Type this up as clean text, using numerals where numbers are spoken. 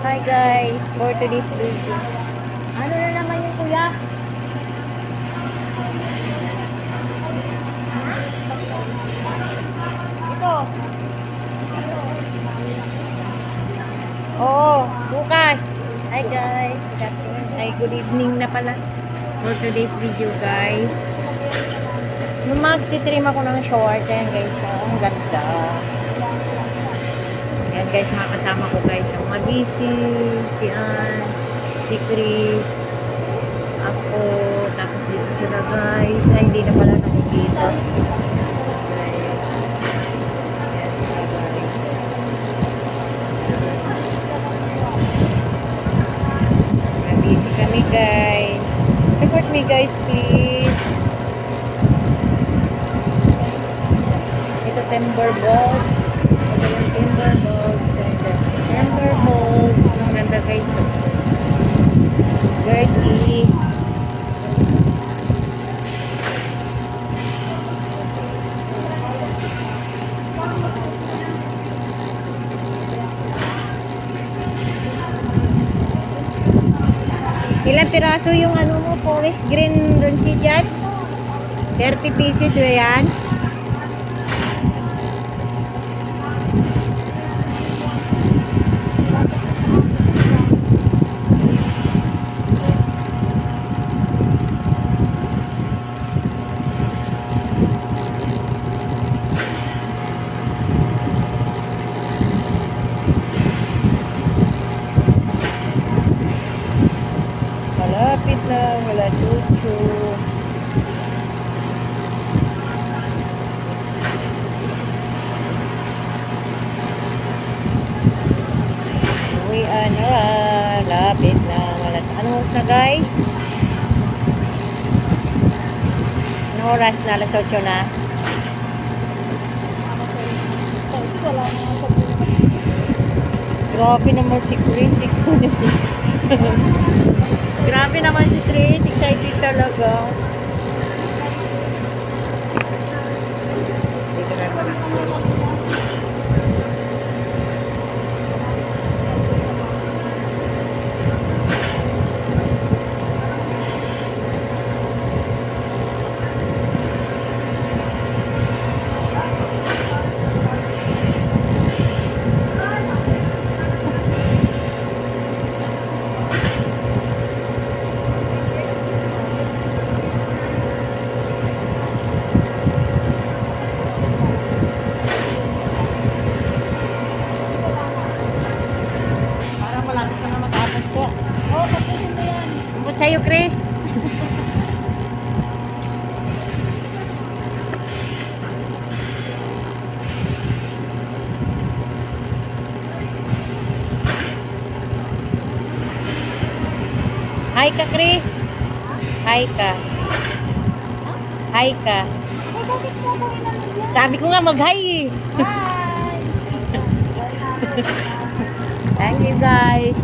Hi guys, for today's video. Ano na naman yung kuya? Ito. Oo, bukas. Hi guys, good afternoon. Ay, good evening na pala. For today's video guys. Nung magtitrim ako ng short, ayan guys, ang ganda. Ayan guys, mga kasama ko guys, ang Magisi, si Ann, si Chris, ako, tapos dito sila guys. Ay, hindi na pala nakikita. Guys. Ayan sila guys. Busy kami guys. Support me guys please. Ito timber box. Ito yung timber box. Timber box. Ang ganda guys. Jersey. Ilang piraso yung ano mo, forest green ron si dyan? 30 pieces ba yan? Malapit na, wala sucho. Uwian na, lapit na, wala. Anong oras na guys? Anong oras na? Alas 8 na? Grabe naman si Chris, grabe naman si Chris, excited talaga. Dito na naman ako guys. Malapit ka na matapos to. Oo, tapusin mo yan. Ambot sa'yo, Chris. Hi ka, Chris. Hi ka. Hi ka. Ay, bakit mo ako inanong yan? Sabi ko nga mag-hi eh. Bye! Thank you, guys.